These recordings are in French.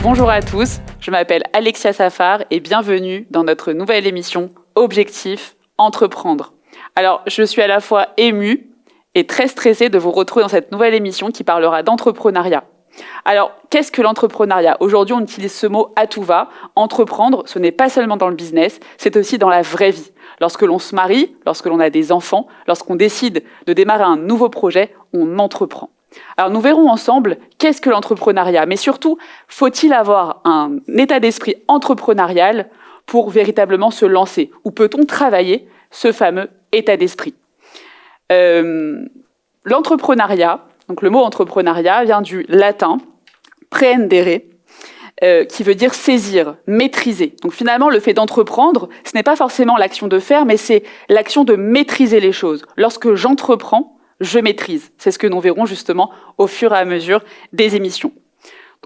Bonjour à tous, je m'appelle Alexia Safar et bienvenue dans notre nouvelle émission Objectif Entreprendre. Alors, je suis à la fois émue et très stressée de vous retrouver dans cette nouvelle émission qui parlera d'entrepreneuriat. Alors, qu'est-ce que l'entrepreneuriat ? Aujourd'hui, on utilise ce mot à tout va. Entreprendre, ce n'est pas seulement dans le business, c'est aussi dans la vraie vie. Lorsque l'on se marie, lorsque l'on a des enfants, lorsqu'on décide de démarrer un nouveau projet, on entreprend. Alors, nous verrons ensemble qu'est-ce que l'entrepreneuriat, mais surtout, faut-il avoir un état d'esprit entrepreneurial pour véritablement se lancer ? Ou peut-on travailler ce fameux état d'esprit ? L'entrepreneuriat, donc le mot entrepreneuriat vient du latin prendere, qui veut dire saisir, maîtriser. Donc finalement, le fait d'entreprendre, ce n'est pas forcément l'action de faire, mais c'est l'action de maîtriser les choses. Lorsque j'entreprends, je maîtrise. C'est ce que nous verrons justement au fur et à mesure des émissions.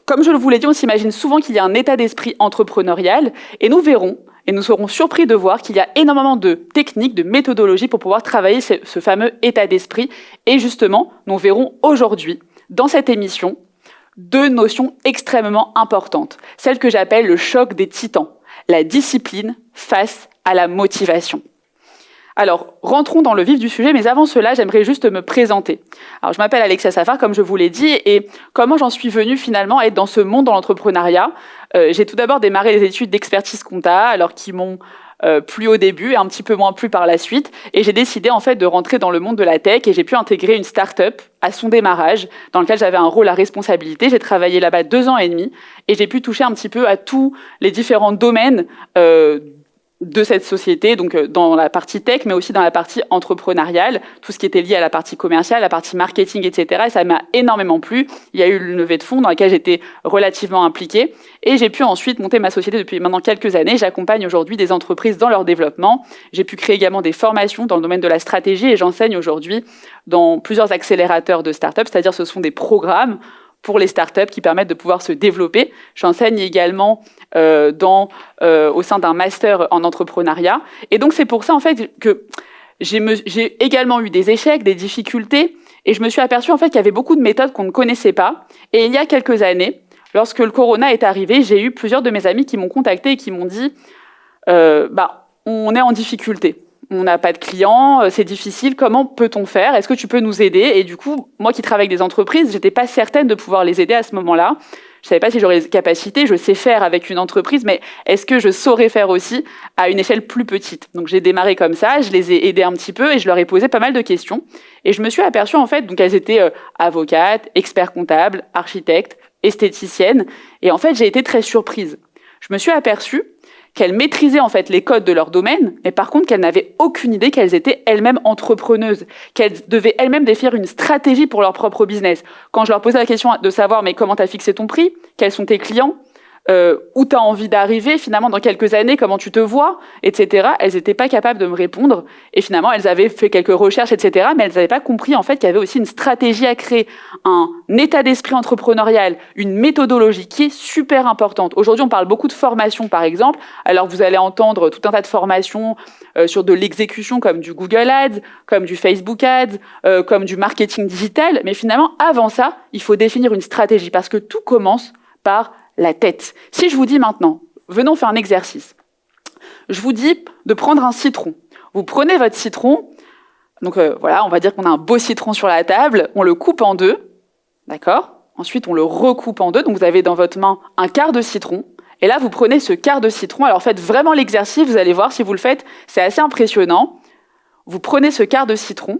Comme je vous l'ai dit, on s'imagine souvent qu'il y a un état d'esprit entrepreneurial, et nous verrons, et nous serons surpris de voir qu'il y a énormément de techniques, de méthodologies pour pouvoir travailler ce fameux état d'esprit. Et justement, nous verrons aujourd'hui, dans cette émission, deux notions extrêmement importantes. Celle que j'appelle le choc des titans, la discipline face à la motivation. Alors, rentrons dans le vif du sujet, mais avant cela, j'aimerais juste me présenter. Alors, je m'appelle Alexia Safar, comme je vous l'ai dit, et comment j'en suis venue finalement à être dans ce monde, dans l'entrepreneuriat. J'ai tout d'abord démarré les études d'expertise comptable, alors qui m'ont plu au début et un petit peu moins plu par la suite. Et j'ai décidé en fait de rentrer dans le monde de la tech et j'ai pu intégrer une start-up à son démarrage, dans lequel j'avais un rôle à responsabilité. J'ai travaillé là-bas 2 ans et demi et j'ai pu toucher un petit peu à tous les différents domaines de cette société, donc dans la partie tech, mais aussi dans la partie entrepreneuriale, tout ce qui était lié à la partie commerciale, la partie marketing, etc. Et ça m'a énormément plu. Il y a eu une levée de fonds dans laquelle j'étais relativement impliquée. Et j'ai pu ensuite monter ma société depuis maintenant quelques années. J'accompagne aujourd'hui des entreprises dans leur développement. J'ai pu créer également des formations dans le domaine de la stratégie et j'enseigne aujourd'hui dans plusieurs accélérateurs de start-up, c'est-à-dire ce sont des programmes pour les startups qui permettent de pouvoir se développer. J'enseigne également au sein d'un master en entrepreneuriat. Et donc, c'est pour ça, en fait, que j'ai également eu des échecs, des difficultés, et je me suis aperçue, en fait, qu'il y avait beaucoup de méthodes qu'on ne connaissait pas. Et il y a quelques années, lorsque le corona est arrivé, j'ai eu plusieurs de mes amis qui m'ont contacté et qui m'ont dit on est en difficulté. On n'a pas de clients, c'est difficile, comment peut-on faire ? Est-ce que tu peux nous aider ? Et du coup, moi qui travaille avec des entreprises, j'étais pas certaine de pouvoir les aider à ce moment-là. Je savais pas si j'aurais les capacités, je sais faire avec une entreprise, mais est-ce que je saurais faire aussi à une échelle plus petite ? Donc j'ai démarré comme ça, je les ai aidés un petit peu et je leur ai posé pas mal de questions. Et je me suis aperçue en fait, donc elles étaient avocates, experts comptables, architectes, esthéticiennes. Et en fait, j'ai été très surprise. Je me suis aperçue qu'elles maîtrisaient en fait les codes de leur domaine, mais par contre qu'elles n'avaient aucune idée qu'elles étaient elles-mêmes entrepreneuses, qu'elles devaient elles-mêmes définir une stratégie pour leur propre business. Quand je leur posais la question de savoir mais comment tu as fixé ton prix, quels sont tes clients, où tu as envie d'arriver finalement dans quelques années, comment tu te vois, etc. Elles n'étaient pas capables de me répondre et finalement elles avaient fait quelques recherches, etc. Mais elles n'avaient pas compris en fait qu'il y avait aussi une stratégie à créer, un état d'esprit entrepreneurial, une méthodologie qui est super importante. Aujourd'hui on parle beaucoup de formation par exemple, alors vous allez entendre tout un tas de formations sur de l'exécution comme du Google Ads, comme du Facebook Ads, comme du marketing digital, mais finalement avant ça il faut définir une stratégie parce que tout commence par la tête. Si je vous dis maintenant, venons faire un exercice. Je vous dis de prendre un citron. Vous prenez votre citron, donc voilà, on va dire qu'on a un beau citron sur la table, on le coupe en 2, d'accord ? Ensuite, on le recoupe en 2, donc vous avez dans votre main un quart de citron, et là, vous prenez ce quart de citron, alors faites vraiment l'exercice, vous allez voir, si vous le faites, c'est assez impressionnant. Vous prenez ce quart de citron,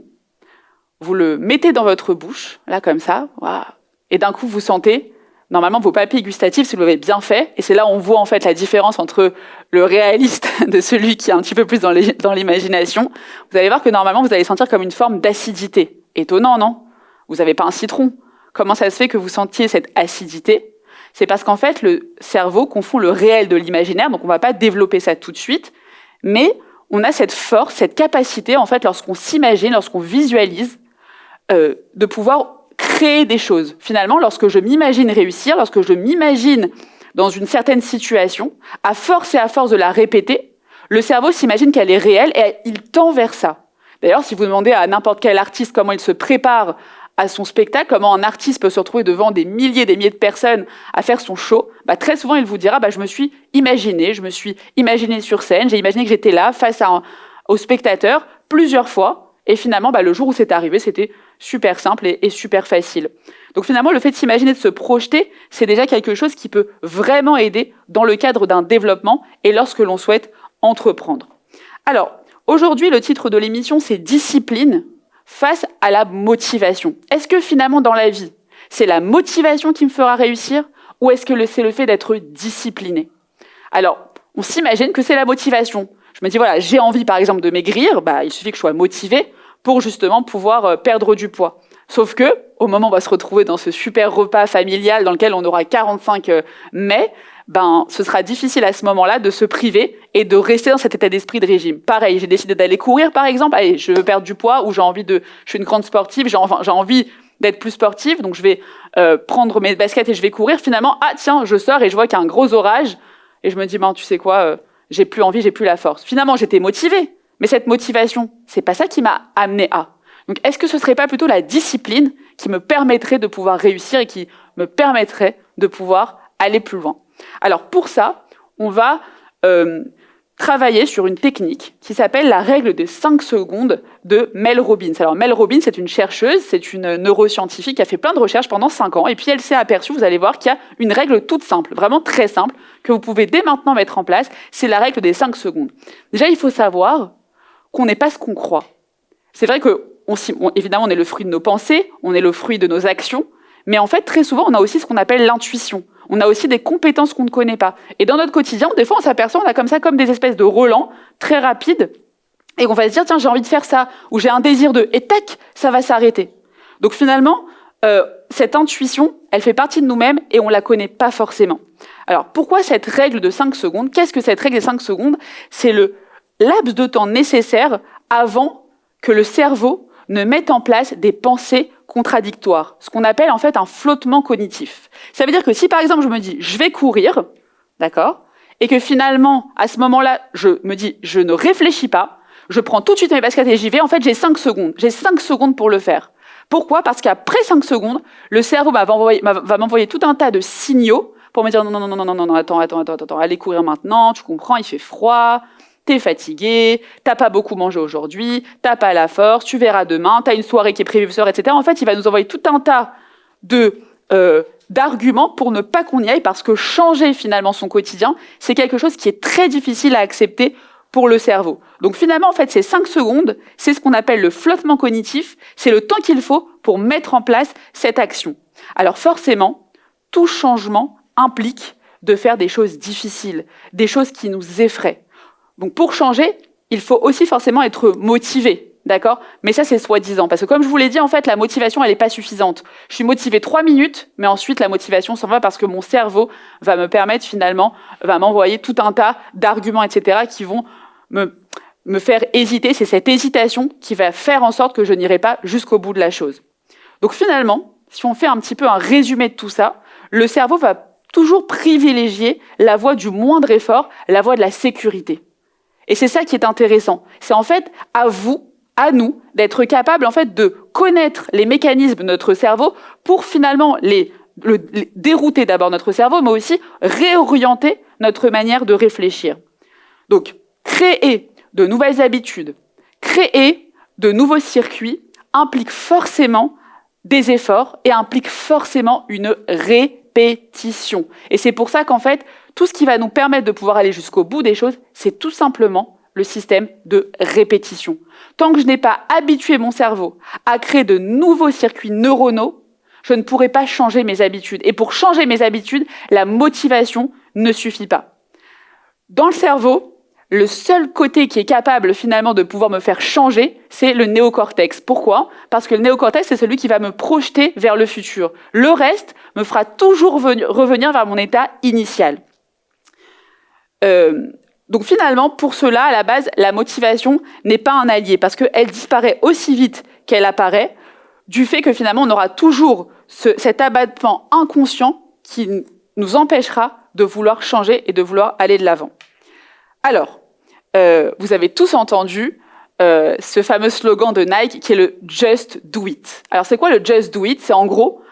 vous le mettez dans votre bouche, là comme ça, voilà, et d'un coup, vous sentez normalement vos papilles gustatives, si vous l'avez bien fait, et c'est là où on voit en fait la différence entre le réaliste de celui qui est un petit peu plus dans l'imagination. Vous allez voir que normalement vous allez sentir comme une forme d'acidité. Étonnant, non ? Vous n'avez pas un citron. Comment ça se fait que vous sentiez cette acidité ? C'est parce qu'en fait le cerveau confond le réel de l'imaginaire, donc on ne va pas développer ça tout de suite, mais on a cette force, cette capacité en fait lorsqu'on s'imagine, lorsqu'on visualise, de pouvoir créer des choses. Finalement, lorsque je m'imagine réussir, lorsque je m'imagine dans une certaine situation, à force et à force de la répéter, le cerveau s'imagine qu'elle est réelle et il tend vers ça. D'ailleurs, si vous demandez à n'importe quel artiste comment il se prépare à son spectacle, comment un artiste peut se retrouver devant des milliers de personnes à faire son show, très souvent il vous dira je me suis imaginé sur scène, j'ai imaginé que j'étais là face aux spectateurs plusieurs fois, et finalement le jour où c'est arrivé, c'était super simple et super facile. Donc finalement, le fait de s'imaginer, de se projeter, c'est déjà quelque chose qui peut vraiment aider dans le cadre d'un développement et lorsque l'on souhaite entreprendre. Alors, aujourd'hui, le titre de l'émission, c'est « Discipline face à la motivation ». Est-ce que finalement, dans la vie, c'est la motivation qui me fera réussir ou est-ce que c'est le fait d'être discipliné ? Alors, on s'imagine que c'est la motivation. Je me dis, voilà, j'ai envie, par exemple, de maigrir, il suffit que je sois motivée pour justement pouvoir perdre du poids. Sauf que, au moment où on va se retrouver dans ce super repas familial dans lequel on aura 45 mets, ce sera difficile à ce moment-là de se priver et de rester dans cet état d'esprit de régime. Pareil, j'ai décidé d'aller courir, par exemple. Allez, je veux perdre du poids ou je suis une grande sportive, j'ai envie d'être plus sportive, donc je vais prendre mes baskets et je vais courir. Finalement, tiens, je sors et je vois qu'il y a un gros orage et je me dis, tu sais quoi, j'ai plus envie, j'ai plus la force. Finalement, j'étais motivée, mais cette motivation, c'est pas ça qui m'a amenée à. Donc, est-ce que ce serait pas plutôt la discipline qui me permettrait de pouvoir réussir et qui me permettrait de pouvoir aller plus loin ? Alors, pour ça, on va travailler sur une technique qui s'appelle la règle des 5 secondes de Mel Robbins. Alors, Mel Robbins, c'est une chercheuse, c'est une neuroscientifique qui a fait plein de recherches pendant 5 ans. Et puis, elle s'est aperçue, vous allez voir, qu'il y a une règle toute simple, vraiment très simple, que vous pouvez dès maintenant mettre en place. C'est la règle des 5 secondes. Déjà, il faut savoir qu'on n'est pas ce qu'on croit. C'est vrai que évidemment, on est le fruit de nos pensées, on est le fruit de nos actions, mais en fait, très souvent, on a aussi ce qu'on appelle l'intuition. On a aussi des compétences qu'on ne connaît pas. Et dans notre quotidien, des fois, on s'aperçoit, on a comme des espèces de relents très rapides, et on va se dire, tiens, j'ai envie de faire ça, ou j'ai un désir de, et tac, ça va s'arrêter. Donc finalement, cette intuition, elle fait partie de nous-mêmes, et on la connaît pas forcément. Alors, pourquoi cette règle de 5 secondes ? Qu'est-ce que cette règle des 5 secondes ? C'est le laps de temps nécessaire avant que le cerveau ne mette en place des pensées contradictoires, ce qu'on appelle en fait un flottement cognitif. Ça veut dire que si par exemple je me dis je vais courir, d'accord, et que finalement à ce moment-là je me dis je ne réfléchis pas, je prends tout de suite mes baskets et j'y vais, en fait j'ai 5 secondes. J'ai 5 secondes pour le faire. Pourquoi ? Parce qu'après 5 secondes, le cerveau va m'envoyer tout un tas de signaux pour me dire non, attends, allez courir maintenant, tu comprends, il fait froid, t'es fatigué, t'as pas beaucoup mangé aujourd'hui, t'as pas la force, tu verras demain, t'as une soirée qui est prévue ce soir, etc. En fait, il va nous envoyer tout un tas d'arguments pour ne pas qu'on y aille, parce que changer finalement son quotidien, c'est quelque chose qui est très difficile à accepter pour le cerveau. Donc finalement, en fait, ces 5 secondes, c'est ce qu'on appelle le flottement cognitif, c'est le temps qu'il faut pour mettre en place cette action. Alors forcément, tout changement implique de faire des choses difficiles, des choses qui nous effraient. Donc pour changer, il faut aussi forcément être motivé, d'accord ? Mais ça, c'est soi-disant, parce que comme je vous l'ai dit, en fait, la motivation, elle n'est pas suffisante. Je suis motivée 3 minutes, mais ensuite, la motivation s'en va parce que mon cerveau va me permettre finalement, va m'envoyer tout un tas d'arguments, etc., qui vont me faire hésiter. C'est cette hésitation qui va faire en sorte que je n'irai pas jusqu'au bout de la chose. Donc finalement, si on fait un petit peu un résumé de tout ça, le cerveau va toujours privilégier la voie du moindre effort, la voie de la sécurité. Et c'est ça qui est intéressant. C'est en fait à vous, à nous, d'être capable en fait de connaître les mécanismes de notre cerveau pour finalement les dérouter d'abord notre cerveau, mais aussi réorienter notre manière de réfléchir. Donc, créer de nouvelles habitudes, créer de nouveaux circuits implique forcément des efforts et implique forcément une répétition. Et c'est pour ça qu'en fait, tout ce qui va nous permettre de pouvoir aller jusqu'au bout des choses, c'est tout simplement le système de répétition. Tant que je n'ai pas habitué mon cerveau à créer de nouveaux circuits neuronaux, je ne pourrai pas changer mes habitudes. Et pour changer mes habitudes, la motivation ne suffit pas. Dans le cerveau, le seul côté qui est capable finalement de pouvoir me faire changer, c'est le néocortex. Pourquoi ? Parce que le néocortex, c'est celui qui va me projeter vers le futur. Le reste me fera toujours revenir vers mon état initial. Donc finalement, pour cela, à la base, la motivation n'est pas un allié, parce qu'elle disparaît aussi vite qu'elle apparaît, du fait que finalement, on aura toujours cet abattement inconscient qui nous empêchera de vouloir changer et de vouloir aller de l'avant. Alors, vous avez tous entendu ce fameux slogan de Nike qui est le Just Do It. Alors c'est quoi le Just Do It? C'est en gros,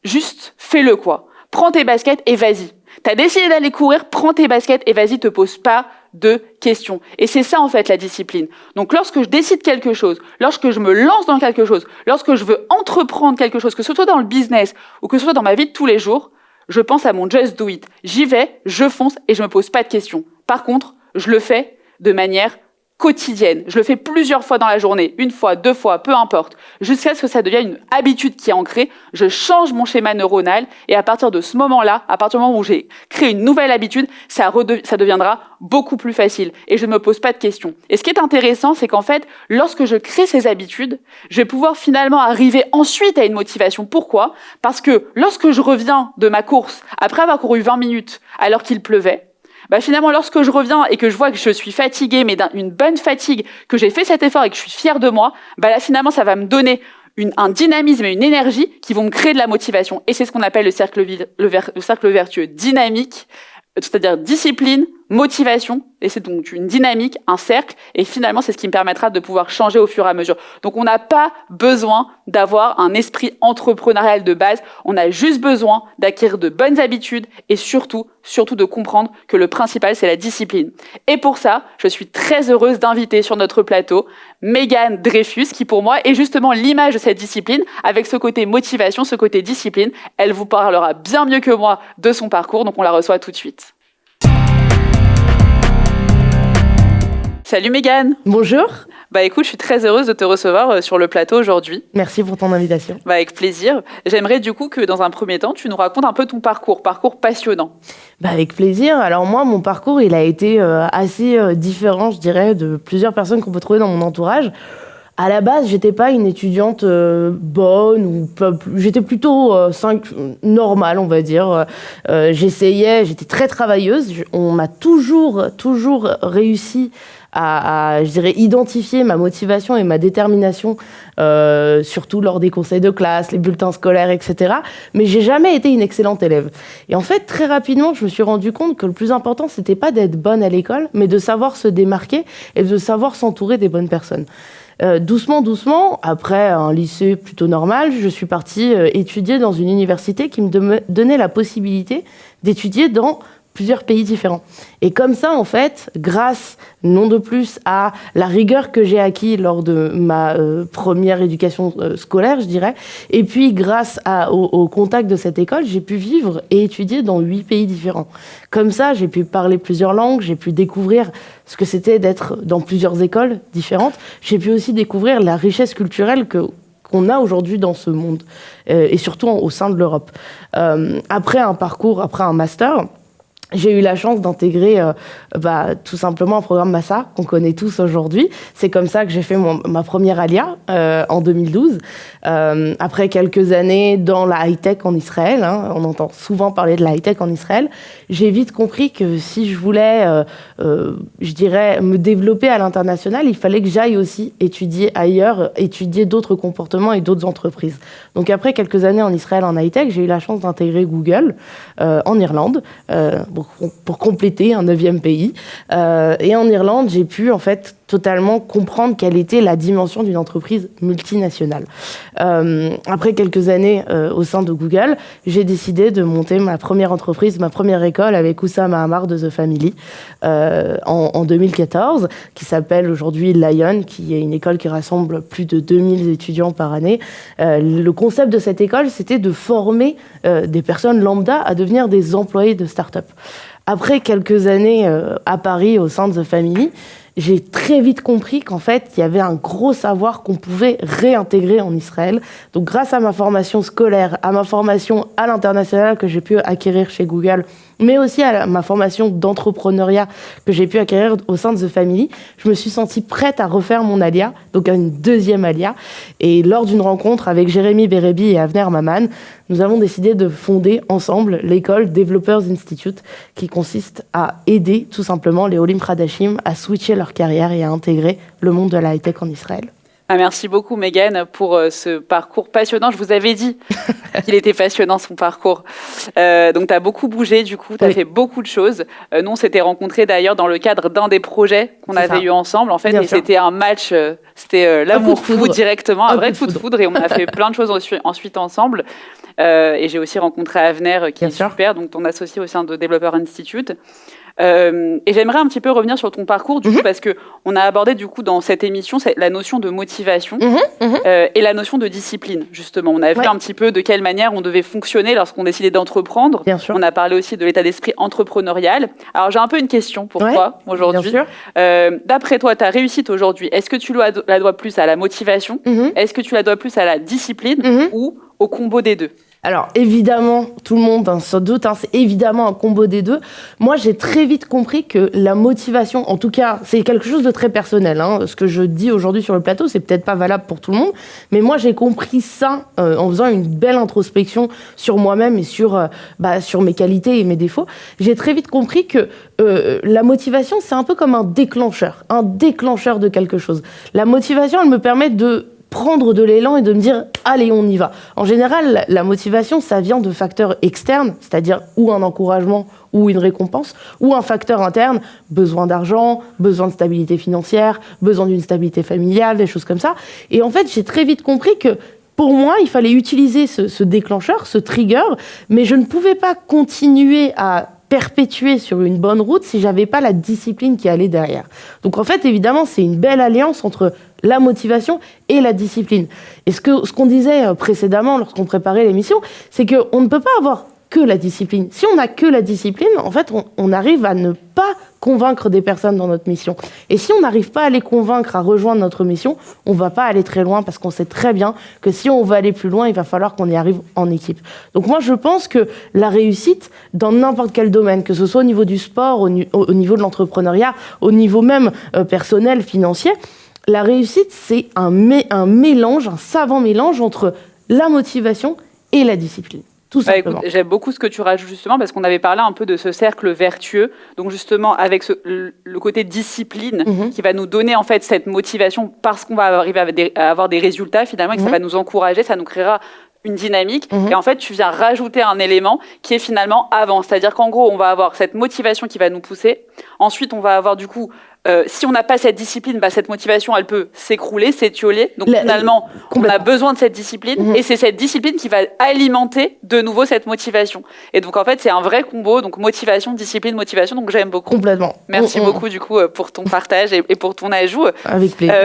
juste fais-le quoi. Prends tes baskets et vas-y. T'as décidé d'aller courir, prends tes baskets et vas-y, te pose pas de questions. Et c'est ça en fait la discipline. Donc lorsque je décide quelque chose, lorsque je me lance dans quelque chose, lorsque je veux entreprendre quelque chose, que ce soit dans le business ou que ce soit dans ma vie de tous les jours, je pense à mon Just Do It. J'y vais, je fonce et je me pose pas de questions. Par contre, je le fais de manière quotidienne. Je le fais plusieurs fois dans la journée, une fois, deux fois, peu importe, jusqu'à ce que ça devienne une habitude qui est ancrée. Je change mon schéma neuronal et à partir de ce moment-là, à partir du moment où j'ai créé une nouvelle habitude, ça deviendra beaucoup plus facile et je ne me pose pas de questions. Et ce qui est intéressant, c'est qu'en fait, lorsque je crée ces habitudes, je vais pouvoir finalement arriver ensuite à une motivation. Pourquoi? Parce que lorsque je reviens de ma course, après avoir couru 20 minutes alors qu'il pleuvait, finalement, lorsque je reviens et que je vois que je suis fatiguée, mais d'une bonne fatigue, que j'ai fait cet effort et que je suis fière de moi, là, finalement, ça va me donner un dynamisme et une énergie qui vont me créer de la motivation. Et c'est ce qu'on appelle le cercle vertueux dynamique, c'est-à-dire discipline, motivation, et c'est donc une dynamique, un cercle, et finalement, c'est ce qui me permettra de pouvoir changer au fur et à mesure. Donc, on n'a pas besoin d'avoir un esprit entrepreneurial de base, on a juste besoin d'acquérir de bonnes habitudes et surtout de comprendre que le principal, c'est la discipline. Et pour ça, je suis très heureuse d'inviter sur notre plateau Mégane Dreyfus, qui pour moi est justement l'image de cette discipline, avec ce côté motivation, ce côté discipline. Elle vous parlera bien mieux que moi de son parcours, donc on la reçoit tout de suite. Salut Mégane. Bonjour. Écoute, je suis très heureuse de te recevoir sur le plateau aujourd'hui. Merci pour ton invitation. Avec plaisir. J'aimerais du coup que dans un premier temps, tu nous racontes un peu ton parcours passionnant. Avec plaisir. Alors moi, mon parcours, il a été assez différent, je dirais, de plusieurs personnes qu'on peut trouver dans mon entourage. À la base, j'étais pas une étudiante bonne ou j'étais plutôt normale, on va dire. J'essayais, j'étais très travailleuse. On m'a toujours réussi à, je dirais, identifier ma motivation et ma détermination, surtout lors des conseils de classe, les bulletins scolaires, etc. Mais j'ai jamais été une excellente élève. Et en fait, très rapidement, je me suis rendu compte que le plus important, c'était pas d'être bonne à l'école, mais de savoir se démarquer et de savoir s'entourer des bonnes personnes. Doucement, après un lycée plutôt normal, je suis partie étudier dans une université qui me donnait la possibilité d'étudier dans plusieurs pays différents. Et comme ça, en fait, grâce, non de plus, à la rigueur que j'ai acquis lors de ma première éducation scolaire, je dirais, et puis grâce au contact de cette école, j'ai pu vivre et étudier dans 8 pays différents. Comme ça, j'ai pu parler plusieurs langues, j'ai pu découvrir ce que c'était d'être dans plusieurs écoles différentes. J'ai pu aussi découvrir la richesse culturelle qu'on a aujourd'hui dans ce monde, et surtout au sein de l'Europe. Après un master, j'ai eu la chance d'intégrer tout simplement un programme Massa qu'on connaît tous aujourd'hui. C'est comme ça que j'ai fait ma première alia en 2012. Après quelques années dans la high-tech en Israël, on entend souvent parler de la high-tech en Israël, j'ai vite compris que si je voulais, je dirais, me développer à l'international, il fallait que j'aille aussi étudier ailleurs, étudier d'autres comportements et d'autres entreprises. Donc après quelques années en Israël en high-tech, j'ai eu la chance d'intégrer Google en Irlande, pour compléter un 9e pays. Et en Irlande, j'ai pu en fait totalement comprendre quelle était la dimension d'une entreprise multinationale. Après quelques années au sein de Google, j'ai décidé de monter ma première entreprise, ma première école avec Oussam Ahamar de The Family en 2014, qui s'appelle aujourd'hui Lion, qui est une école qui rassemble plus de 2000 étudiants par année. Le concept de cette école, c'était de former des personnes lambda à devenir des employés de start-up. Après quelques années à Paris au sein de The Family, j'ai très vite compris qu'en fait, il y avait un gros savoir qu'on pouvait réintégrer en Israël. Donc, grâce à ma formation scolaire, à ma formation à l'international que j'ai pu acquérir chez Google, mais aussi à ma formation d'entrepreneuriat que j'ai pu acquérir au sein de The Family, je me suis sentie prête à refaire mon alia, donc à une deuxième alia. Et lors d'une rencontre avec Jérémy Bérébi et Avner Maman, nous avons décidé de fonder ensemble l'école Developers Institute, qui consiste à aider tout simplement les Olim Khadashim à switcher leur carrière et à intégrer le monde de la high-tech en Israël. Merci beaucoup, Mégane, pour ce parcours passionnant. Je vous avais dit qu'il était passionnant, son parcours. Donc, tu as beaucoup bougé, du coup, tu as fait beaucoup de choses. Nous, on s'était rencontrés d'ailleurs dans le cadre d'un des projets qu'on avait eu ensemble, en fait. Bien sûr. C'était un match, c'était l'amour fou directement, un vrai coup de foudre. Et on a fait plein de choses ensuite ensemble. Et j'ai aussi rencontré Avner, qui est super, donc ton associé au sein de Developer Institute. Et j'aimerais un petit peu revenir sur ton parcours, du coup, parce que on a abordé du coup dans cette émission la notion de motivation et la notion de discipline. Justement, on a vu un petit peu de quelle manière on devait fonctionner lorsqu'on décidait d'entreprendre. On a parlé aussi de l'état d'esprit entrepreneurial. Alors j'ai un peu une question pour toi aujourd'hui. D'après toi, ta réussite aujourd'hui, est-ce que tu la dois plus à la motivation, est-ce que tu la dois plus à la discipline ou au combo des deux? Alors, évidemment, tout le monde sans doute, c'est évidemment un combo des deux. Moi, j'ai très vite compris que la motivation, en tout cas, c'est quelque chose de très personnel. Ce que je dis aujourd'hui sur le plateau, c'est peut-être pas valable pour tout le monde, mais moi, j'ai compris ça en faisant une belle introspection sur moi-même et sur mes qualités et mes défauts. J'ai très vite compris que la motivation, c'est un peu comme un déclencheur de quelque chose. La motivation, elle me permet de prendre de l'élan et de me dire « allez, on y va ». En général, la motivation, ça vient de facteurs externes, c'est-à-dire ou un encouragement ou une récompense, ou un facteur interne, besoin d'argent, besoin de stabilité financière, besoin d'une stabilité familiale, des choses comme ça. Et en fait, j'ai très vite compris que pour moi, il fallait utiliser ce déclencheur, ce trigger, mais je ne pouvais pas continuer à perpétuer sur une bonne route si j'avais pas la discipline qui allait derrière. Donc en fait, évidemment, c'est une belle alliance entre la motivation et la discipline. Et ce qu'on disait précédemment lorsqu'on préparait l'émission, c'est qu'on ne peut pas avoir que la discipline. Si on n'a que la discipline, en fait, on arrive à ne pas convaincre des personnes dans notre mission. Et si on n'arrive pas à les convaincre à rejoindre notre mission, on ne va pas aller très loin parce qu'on sait très bien que si on veut aller plus loin, il va falloir qu'on y arrive en équipe. Donc moi, je pense que la réussite, dans n'importe quel domaine, que ce soit au niveau du sport, au niveau de l'entrepreneuriat, au niveau même personnel, financier, la réussite, c'est un mélange, un savant mélange entre la motivation et la discipline. Tout simplement. Écoute, j'aime beaucoup ce que tu rajoutes justement parce qu'on avait parlé un peu de ce cercle vertueux. Donc justement avec le côté discipline qui va nous donner en fait cette motivation parce qu'on va arriver à avoir des résultats finalement et que ça va nous encourager, ça nous créera une dynamique. Et en fait, tu viens rajouter un élément qui est finalement avant. C'est-à-dire qu'en gros, on va avoir cette motivation qui va nous pousser. Ensuite, on va avoir du coup, si on n'a pas cette discipline, cette motivation, elle peut s'écrouler, s'étioler. Donc finalement, on a besoin de cette discipline. Et c'est cette discipline qui va alimenter de nouveau cette motivation. Et donc en fait, c'est un vrai combo. Donc motivation, discipline, motivation. Donc j'aime beaucoup. Complètement. Merci beaucoup du coup pour ton partage et pour ton ajout. Avec plaisir.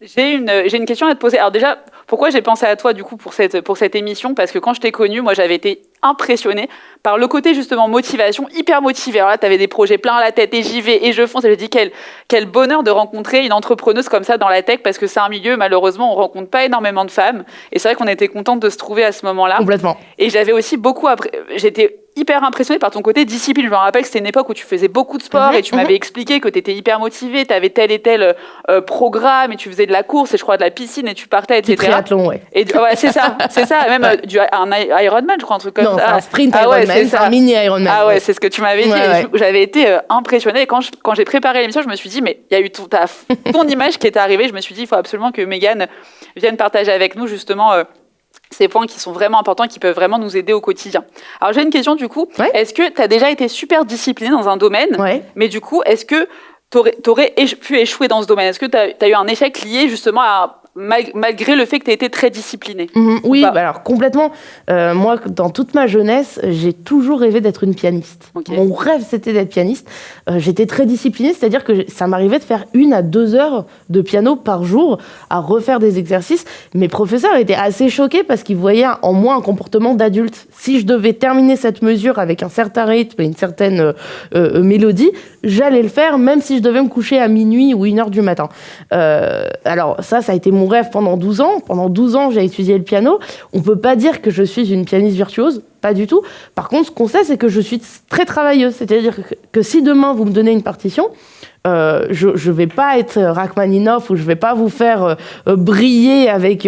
J'ai une question à te poser. Alors déjà, pourquoi j'ai pensé à toi du coup pour cette émission? Parce que quand je t'ai connue, moi j'avais été impressionnée par le côté justement motivation, hyper motivée. Alors là, tu avais des projets plein à la tête et j'y vais et je fonce. Et je dis quel bonheur de rencontrer une entrepreneuse comme ça dans la tech parce que c'est un milieu, malheureusement, on rencontre pas énormément de femmes. Et c'est vrai qu'on était contente de se trouver à ce moment-là. Complètement. Et j'avais aussi j'étais hyper impressionnée par ton côté discipline. Je me rappelle que c'était une époque où tu faisais beaucoup de sport et tu m'avais expliqué que tu étais hyper motivée, tu avais tel et tel programme et tu faisais de la course et je crois de la piscine et tu partais, etc. Du triathlon, ouais. Et c'est ça. Même un Ironman, je crois, un truc comme ça. Non, c'est un sprint Ironman, c'est un mini Ironman. Ah ouais, c'est ce que tu m'avais dit. Ouais. J'avais été impressionnée et quand j'ai préparé l'émission, je me suis dit, mais il y a eu ton image qui est arrivée. Je me suis dit, il faut absolument que Mégane vienne partager avec nous justement ces points qui sont vraiment importants, qui peuvent vraiment nous aider au quotidien. Alors, j'ai une question du coup. Ouais. Est-ce que tu as déjà été super discipliné dans un domaine, mais du coup, est-ce que tu aurais pu échouer dans ce domaine? Est-ce que tu as eu un échec lié justement à malgré le fait que tu as été très discipliné? Oui, alors complètement. Moi, dans toute ma jeunesse, j'ai toujours rêvé d'être une pianiste. Okay. Mon rêve, c'était d'être pianiste. J'étais très disciplinée, c'est-à-dire que ça m'arrivait de faire 1 à 2 heures de piano par jour, à refaire des exercices. Mes professeurs étaient assez choqués parce qu'ils voyaient en moi un comportement d'adulte. Si je devais terminer cette mesure avec un certain rythme et une certaine mélodie, j'allais le faire, même si je devais me coucher à minuit ou 1h du matin. Alors ça a été mon rêve pendant 12 ans. Pendant 12 ans, j'ai étudié le piano. On ne peut pas dire que je suis une pianiste virtuose, pas du tout. Par contre, ce qu'on sait, c'est que je suis très travailleuse. C'est-à-dire que si demain, vous me donnez une partition, je ne vais pas être Rachmaninoff ou je ne vais pas vous faire briller avec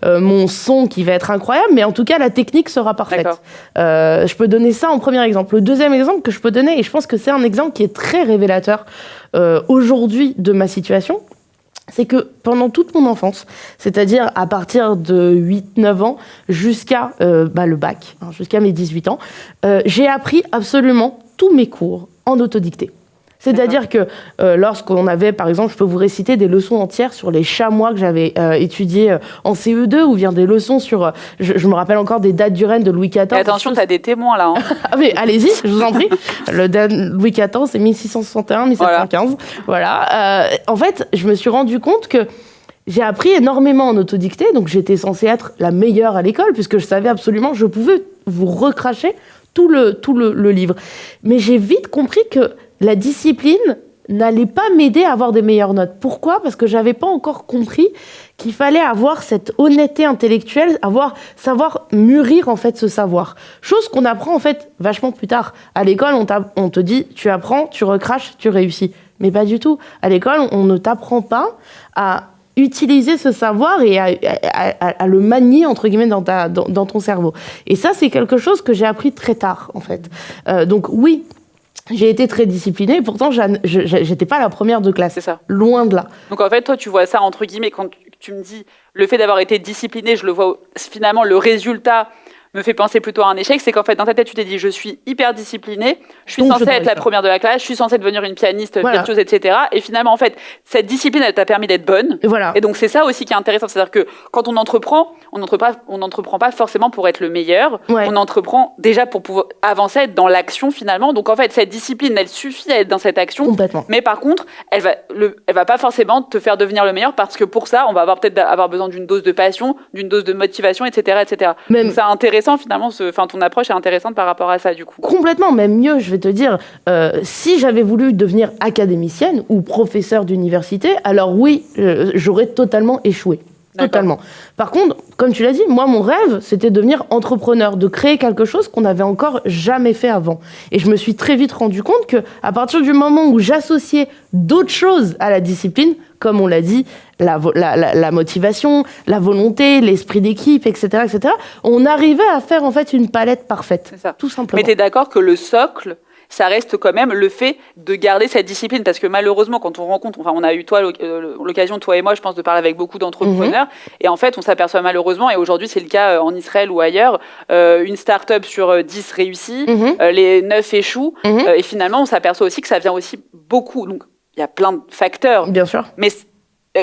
mon son qui va être incroyable, mais en tout cas, la technique sera parfaite. Je peux donner ça en premier exemple. Le deuxième exemple que je peux donner, et je pense que c'est un exemple qui est très révélateur aujourd'hui de ma situation, c'est que pendant toute mon enfance, c'est-à-dire à partir de 8-9 ans jusqu'à le bac, jusqu'à mes 18 ans, j'ai appris absolument tous mes cours en autodictée. C'est-à-dire que lorsqu'on avait, par exemple, je peux vous réciter des leçons entières sur les chamois que j'avais étudiés en CE2, ou bien des leçons sur, je me rappelle encore des dates du règne de Louis XIV. Et attention, t'as des témoins là. Hein. Ah mais allez-y, je vous en prie. Le Louis XIV, c'est 1661-1715. Voilà. En fait, je me suis rendu compte que j'ai appris énormément en autodictée, donc j'étais censée être la meilleure à l'école, puisque je savais absolument, je pouvais vous recracher tout le livre. Mais j'ai vite compris que la discipline n'allait pas m'aider à avoir des meilleures notes. Pourquoi ? Parce que j'avais pas encore compris qu'il fallait avoir cette honnêteté intellectuelle, savoir mûrir en fait ce savoir. Chose qu'on apprend en fait vachement plus tard. À l'école, on te dit tu apprends, tu recraches, tu réussis. Mais pas du tout. À l'école, on ne t'apprend pas à utiliser ce savoir et à le manier entre guillemets dans ton cerveau. Et ça, c'est quelque chose que j'ai appris très tard en fait. Donc oui. J'ai été très disciplinée, et pourtant, j'étais pas la première de classe. C'est ça. Loin de là. Donc, en fait, toi, tu vois ça, entre guillemets, quand tu me dis le fait d'avoir été disciplinée, je le vois, finalement, le résultat me fait penser plutôt à un échec, c'est qu'en fait, dans ta tête, tu t'es dit, je suis hyper disciplinée, je suis censée être la première de la classe, je suis censée devenir une pianiste virtuose, etc. Et finalement, en fait, cette discipline, elle t'a permis d'être bonne. Voilà. Et donc, c'est ça aussi qui est intéressant. C'est-à-dire que quand on entreprend, on n'entreprend pas forcément pour être le meilleur. Ouais. On entreprend déjà pour pouvoir avancer, être dans l'action, finalement. Donc, en fait, cette discipline, elle suffit à être dans cette action. Complètement. Mais par contre, elle va pas forcément te faire devenir le meilleur, parce que pour ça, on va avoir besoin d'une dose de passion, d'une dose de motivation, etc., etc. Même... Donc, c'est intéressant, finalement, ton approche est intéressante par rapport à ça, du coup. Complètement, même mieux, je vais te dire, si j'avais voulu devenir académicienne ou professeure d'université, alors oui, j'aurais totalement échoué. Totalement. Par contre, comme tu l'as dit, moi, mon rêve, c'était de devenir entrepreneur, de créer quelque chose qu'on n'avait encore jamais fait avant. Et je me suis très vite rendu compte qu'à partir du moment où j'associais d'autres choses à la discipline, comme on l'a dit, la motivation, la volonté, l'esprit d'équipe, etc., on arrivait à faire en fait une palette parfaite. C'est ça. Tout simplement. Mais tu es d'accord que le socle, ça reste quand même le fait de garder cette discipline, parce que malheureusement, quand on rencontre, on a eu l'occasion, toi et moi, je pense, de parler avec beaucoup d'entrepreneurs, et en fait, on s'aperçoit malheureusement, et aujourd'hui c'est le cas en Israël ou ailleurs, une start-up sur 10 réussit, les 9 échouent, et finalement, on s'aperçoit aussi que ça vient aussi beaucoup, donc il y a plein de facteurs. Bien sûr. Mais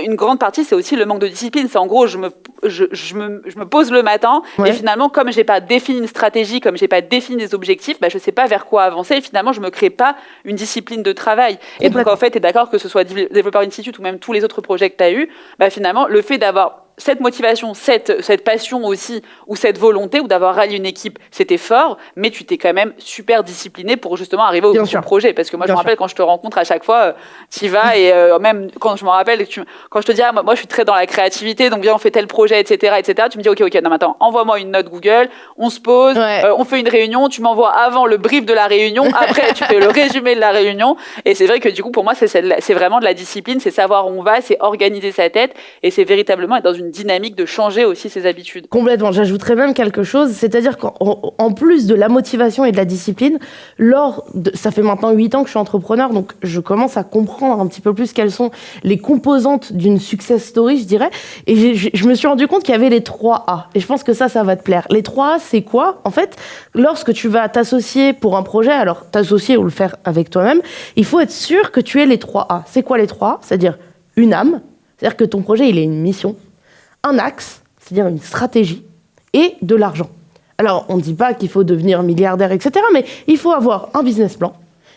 une grande partie, c'est aussi le manque de discipline. C'est en gros, je me pose le matin, et finalement, comme j'ai pas défini une stratégie, comme j'ai pas défini des objectifs, je sais pas vers quoi avancer, et finalement, je me crée pas une discipline de travail. Et donc, en fait, t'es d'accord que ce soit Développeur Institute ou même tous les autres projets que t'as eu, finalement, le fait d'avoir cette motivation, cette passion aussi, ou cette volonté, ou d'avoir rallié une équipe, c'était fort, mais tu t'es quand même super discipliné pour justement arriver au bout du projet. Parce que moi, je me rappelle, quand je te rencontre à chaque fois, t'y vas, et même quand je me rappelle, quand je te dis, moi, je suis très dans la créativité, donc viens, on fait tel projet, etc., tu me dis, ok, non, attends, envoie-moi une note Google, on se pose, on fait une réunion, tu m'envoies avant le brief de la réunion, après, tu fais le résumé de la réunion, et c'est vrai que du coup, pour moi, c'est vraiment de la discipline, c'est savoir où on va, c'est organiser sa tête, et c'est véritablement être dans une dynamique de changer aussi ses habitudes. Complètement. J'ajouterais même quelque chose, c'est-à-dire qu'en plus de la motivation et de la discipline, ça fait maintenant 8 ans que je suis entrepreneur, donc je commence à comprendre un petit peu plus quelles sont les composantes d'une success story, je dirais, et je me suis rendu compte qu'il y avait les 3 A, et je pense que ça va te plaire. Les 3 A, c'est quoi ? En fait, lorsque tu vas t'associer pour un projet, alors t'associer ou le faire avec toi-même, il faut être sûr que tu aies les 3 A. C'est quoi les 3 A ? C'est-à-dire une âme, c'est-à-dire que ton projet, il a une mission, un axe, c'est-à-dire une stratégie, et de l'argent. Alors, on ne dit pas qu'il faut devenir milliardaire, etc., mais il faut avoir un business plan,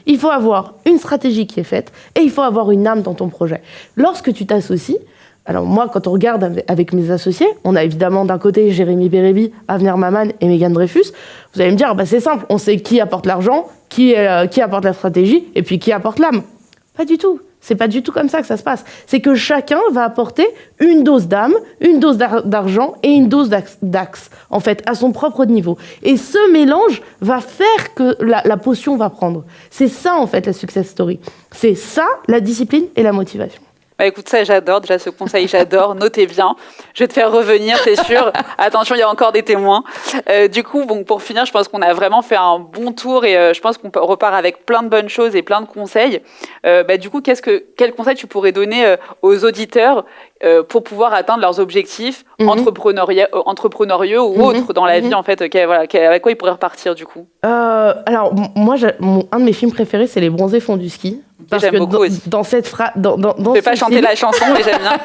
il faut avoir une stratégie qui est faite, et il faut avoir une âme dans ton projet. Lorsque tu t'associes, alors moi, quand on regarde avec mes associés, on a évidemment d'un côté Jérémy Bérébi, Avner Maman et Mégane Dreyfus. Vous allez me dire, c'est simple, on sait qui apporte l'argent, qui apporte la stratégie, et puis qui apporte l'âme. Pas du tout. C'est pas du tout comme ça que ça se passe. C'est que chacun va apporter une dose d'âme, une dose d'argent et une dose d'axe, en fait, à son propre niveau. Et ce mélange va faire que la potion va prendre. C'est ça, en fait, la success story. C'est ça, la discipline et la motivation. Bah écoute, ça j'adore, déjà ce conseil j'adore, notez bien. Je vais te faire revenir, c'est sûr. Attention, il y a encore des témoins. Du coup, bon, pour finir, je pense qu'on a vraiment fait un bon tour et je pense qu'on repart avec plein de bonnes choses et plein de conseils. Du coup, quel conseil tu pourrais donner aux auditeurs pour pouvoir atteindre leurs objectifs entrepreneuriaux ou autres dans la vie, en fait, avec quoi ils pourraient repartir du coup? Alors, moi, un de mes films préférés, c'est Les Bronzés font du ski. Parce j'aime beaucoup aussi. Dans cette phrase, je ne vais pas chanter la chanson, mais j'aime bien.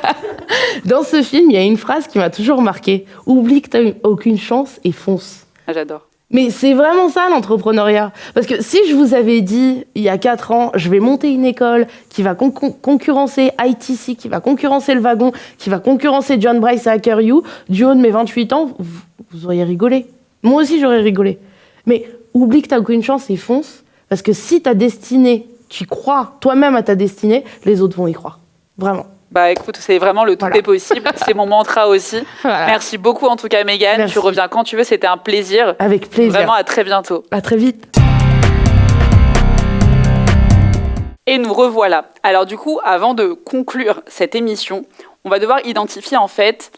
Dans ce film, il y a une phrase qui m'a toujours marquée. Oublie que tu n'as aucune chance et fonce. Ah, j'adore. Mais c'est vraiment ça l'entrepreneuriat. Parce que si je vous avais dit, il y a 4 ans, je vais monter une école qui va concurrencer ITC, qui va concurrencer Le Wagon, qui va concurrencer John Bryce et Hacker You, du haut de mes 28 ans, vous auriez rigolé. Moi aussi, j'aurais rigolé. Mais oublie que tu n'as aucune chance et fonce. Parce que si ta destinée, tu crois toi-même à ta destinée, les autres vont y croire. Vraiment. Bah écoute, c'est vraiment le tout est possible. C'est mon mantra aussi. Voilà. Merci beaucoup en tout cas, Mégane. Merci. Tu reviens quand tu veux, c'était un plaisir. Avec plaisir. Vraiment, à très bientôt. À très vite. Et nous revoilà. Alors du coup, avant de conclure cette émission, on va devoir identifier en fait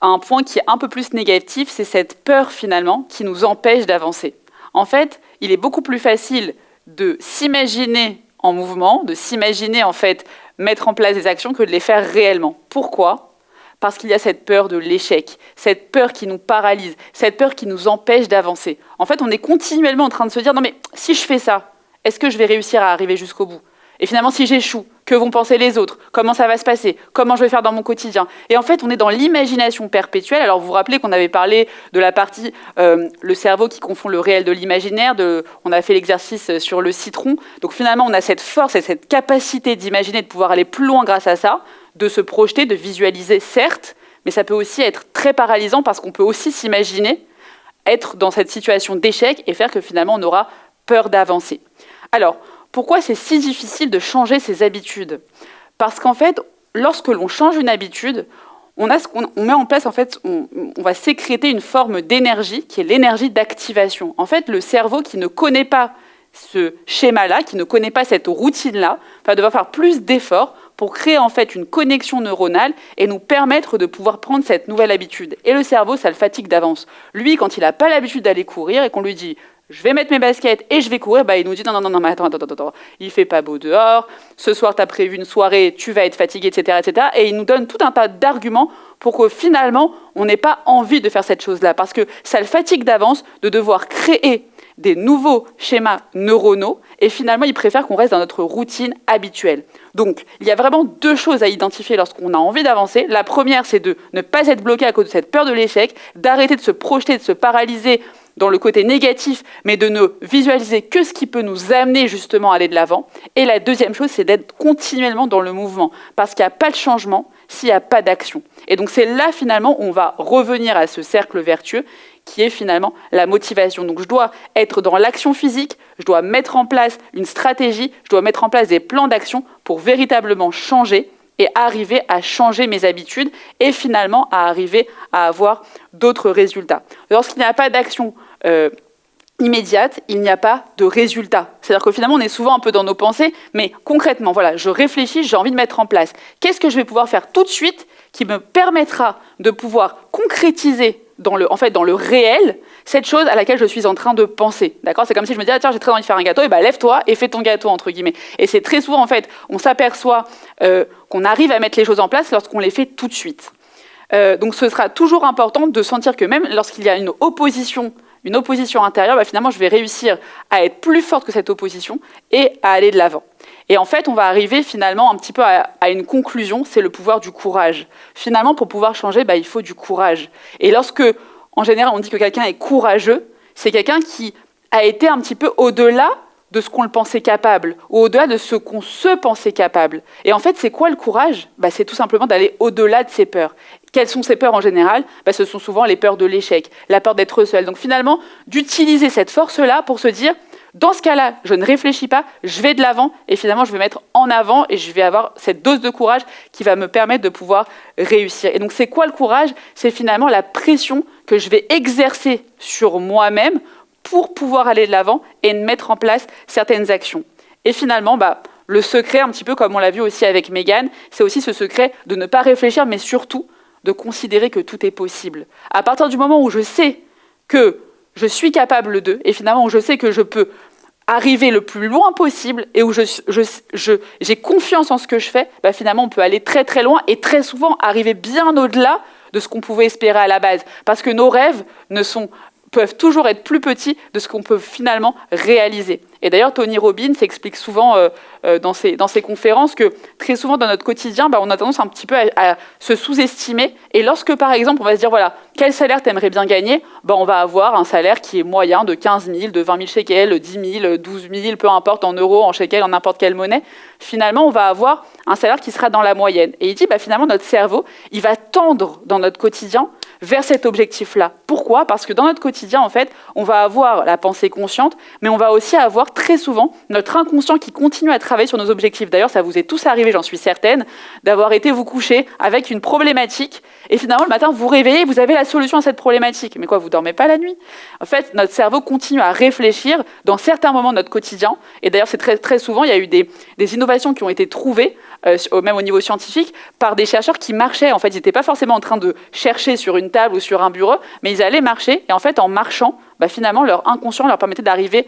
un point qui est un peu plus négatif, c'est cette peur finalement qui nous empêche d'avancer. En fait, il est beaucoup plus facile de s'imaginer en mouvement, de s'imaginer en fait mettre en place des actions que de les faire réellement. Pourquoi ? Parce qu'il y a cette peur de l'échec, cette peur qui nous paralyse, cette peur qui nous empêche d'avancer. En fait, on est continuellement en train de se dire « Non mais si je fais ça, est-ce que je vais réussir à arriver jusqu'au bout ? Et finalement, si j'échoue, que vont penser les autres ? Comment ça va se passer ? Comment je vais faire dans mon quotidien ?» Et en fait, on est dans l'imagination perpétuelle. Alors, vous vous rappelez qu'on avait parlé de la partie le cerveau qui confond le réel de l'imaginaire. On a fait l'exercice sur le citron. Donc finalement, on a cette force et cette capacité d'imaginer, de pouvoir aller plus loin grâce à ça, de se projeter, de visualiser, certes, mais ça peut aussi être très paralysant parce qu'on peut aussi s'imaginer être dans cette situation d'échec et faire que finalement, on aura peur d'avancer. Alors, pourquoi c'est si difficile de changer ses habitudes ? Parce qu'en fait, lorsque l'on change une habitude, on met en place, en fait, on va sécréter une forme d'énergie qui est l'énergie d'activation. En fait, le cerveau qui ne connaît pas ce schéma-là, qui ne connaît pas cette routine-là, va devoir faire plus d'efforts pour créer en fait une connexion neuronale et nous permettre de pouvoir prendre cette nouvelle habitude. Et le cerveau, ça le fatigue d'avance. Lui, quand il n'a pas l'habitude d'aller courir et qu'on lui dit je vais mettre mes baskets et je vais courir, il nous dit non, mais attends, il fait pas beau dehors, ce soir tu as prévu une soirée, tu vas être fatigué, etc., etc. Et il nous donne tout un tas d'arguments pour que finalement, on n'ait pas envie de faire cette chose-là, parce que ça le fatigue d'avance de devoir créer des nouveaux schémas neuronaux, et finalement, il préfère qu'on reste dans notre routine habituelle. Donc, il y a vraiment 2 choses à identifier lorsqu'on a envie d'avancer. La première, c'est de ne pas être bloqué à cause de cette peur de l'échec, d'arrêter de se projeter, de se paralyser dans le côté négatif, mais de ne visualiser que ce qui peut nous amener justement à aller de l'avant. Et la deuxième chose, c'est d'être continuellement dans le mouvement, parce qu'il n'y a pas de changement s'il n'y a pas d'action. Et donc c'est là finalement où on va revenir à ce cercle vertueux qui est finalement la motivation. Donc je dois être dans l'action physique, je dois mettre en place une stratégie, je dois mettre en place des plans d'action pour véritablement changer et arriver à changer mes habitudes et finalement à arriver à avoir d'autres résultats. Lorsqu'il n'y a pas d'action immédiate, il n'y a pas de résultat. C'est-à-dire que finalement, on est souvent un peu dans nos pensées, mais concrètement, voilà, je réfléchis, j'ai envie de mettre en place. Qu'est-ce que je vais pouvoir faire tout de suite qui me permettra de pouvoir concrétiser dans le réel, cette chose à laquelle je suis en train de penser. D'accord ? C'est comme si je me disais, tiens, j'ai très envie de faire un gâteau, et lève-toi et fais ton gâteau, entre guillemets. Et c'est très souvent, en fait, on s'aperçoit qu'on arrive à mettre les choses en place lorsqu'on les fait tout de suite. Donc ce sera toujours important de sentir que même lorsqu'il y a une opposition intérieure, finalement, je vais réussir à être plus forte que cette opposition et à aller de l'avant. Et en fait, on va arriver finalement un petit peu à une conclusion, c'est le pouvoir du courage. Finalement, pour pouvoir changer, il faut du courage. Et lorsque, en général, on dit que quelqu'un est courageux, c'est quelqu'un qui a été un petit peu au-delà de ce qu'on le pensait capable, ou au-delà de ce qu'on se pensait capable. Et en fait, c'est quoi le courage ? C'est tout simplement d'aller au-delà de ses peurs. Quelles sont ces peurs en général ? Ce sont souvent les peurs de l'échec, la peur d'être seul. Donc finalement, d'utiliser cette force-là pour se dire, dans ce cas-là, je ne réfléchis pas, je vais de l'avant, et finalement, je vais mettre en avant, et je vais avoir cette dose de courage qui va me permettre de pouvoir réussir. Et donc, c'est quoi le courage ? C'est finalement la pression que je vais exercer sur moi-même pour pouvoir aller de l'avant et mettre en place certaines actions. Et finalement, le secret, un petit peu comme on l'a vu aussi avec Mégane, c'est aussi ce secret de ne pas réfléchir, mais surtout de considérer que tout est possible. À partir du moment où je sais que je suis capable de, et finalement où je sais que je peux arriver le plus loin possible et où j'ai confiance en ce que je fais, bah finalement on peut aller très très loin et très souvent arriver bien au-delà de ce qu'on pouvait espérer à la base. Parce que nos rêves peuvent toujours être plus petits de ce qu'on peut finalement réaliser. Et d'ailleurs, Tony Robbins explique souvent dans ses conférences que très souvent dans notre quotidien, on a tendance un petit peu à se sous-estimer. Et lorsque, par exemple, on va se dire, voilà, quel salaire t'aimerais bien gagner, on va avoir un salaire qui est moyen de 15 000, de 20 000 shekels, 10 000, 12 000, peu importe, en euros, en shekels, en n'importe quelle monnaie. Finalement, on va avoir un salaire qui sera dans la moyenne. Et il dit, finalement, notre cerveau, il va tendre dans notre quotidien vers cet objectif-là. Pourquoi ? Parce que dans notre quotidien, en fait, on va avoir la pensée consciente, mais on va aussi avoir très souvent notre inconscient qui continue à travailler sur nos objectifs. D'ailleurs, ça vous est tous arrivé, j'en suis certaine, d'avoir été vous coucher avec une problématique, et finalement, le matin, vous vous réveillez, vous avez la solution à cette problématique. Mais quoi, vous dormez pas la nuit ? En fait, notre cerveau continue à réfléchir dans certains moments de notre quotidien, et d'ailleurs, c'est très, très souvent, il y a eu des innovations qui ont été trouvées, même au niveau scientifique, par des chercheurs qui marchaient. En fait, ils n'étaient pas forcément en train de chercher sur une table ou sur un bureau, mais ils allaient marcher, et en fait, en marchant, finalement, leur inconscient leur permettait d'arriver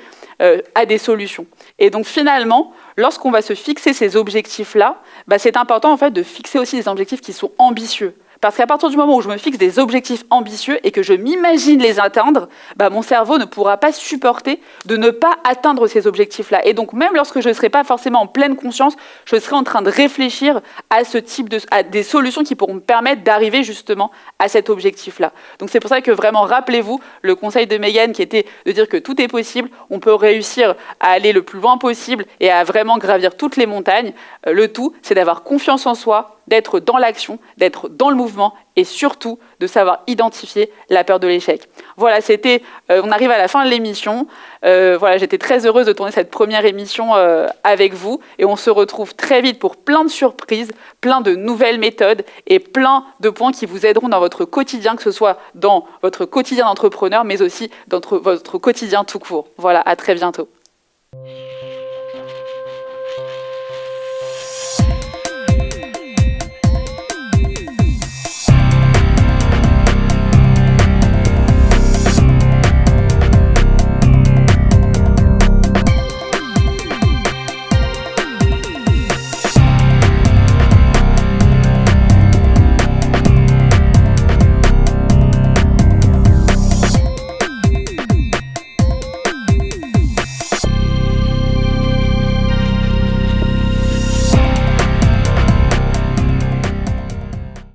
à des solutions. Et donc, finalement, lorsqu'on va se fixer ces objectifs-là, c'est important, en fait, de fixer aussi des objectifs qui sont ambitieux. Parce qu'à partir du moment où je me fixe des objectifs ambitieux et que je m'imagine les atteindre, mon cerveau ne pourra pas supporter de ne pas atteindre ces objectifs-là. Et donc, même lorsque je ne serai pas forcément en pleine conscience, je serai en train de réfléchir à à des solutions qui pourront me permettre d'arriver justement à cet objectif-là. Donc, c'est pour ça que vraiment, rappelez-vous le conseil de Mégane qui était de dire que tout est possible, on peut réussir à aller le plus loin possible et à vraiment gravir toutes les montagnes. Le tout, c'est d'avoir confiance en soi, d'être dans l'action, d'être dans le mouvement et surtout de savoir identifier la peur de l'échec. Voilà, on arrive à la fin de l'émission. J'étais très heureuse de tourner cette première émission avec vous et on se retrouve très vite pour plein de surprises, plein de nouvelles méthodes et plein de points qui vous aideront dans votre quotidien, que ce soit dans votre quotidien d'entrepreneur, mais aussi dans votre quotidien tout court. Voilà, à très bientôt.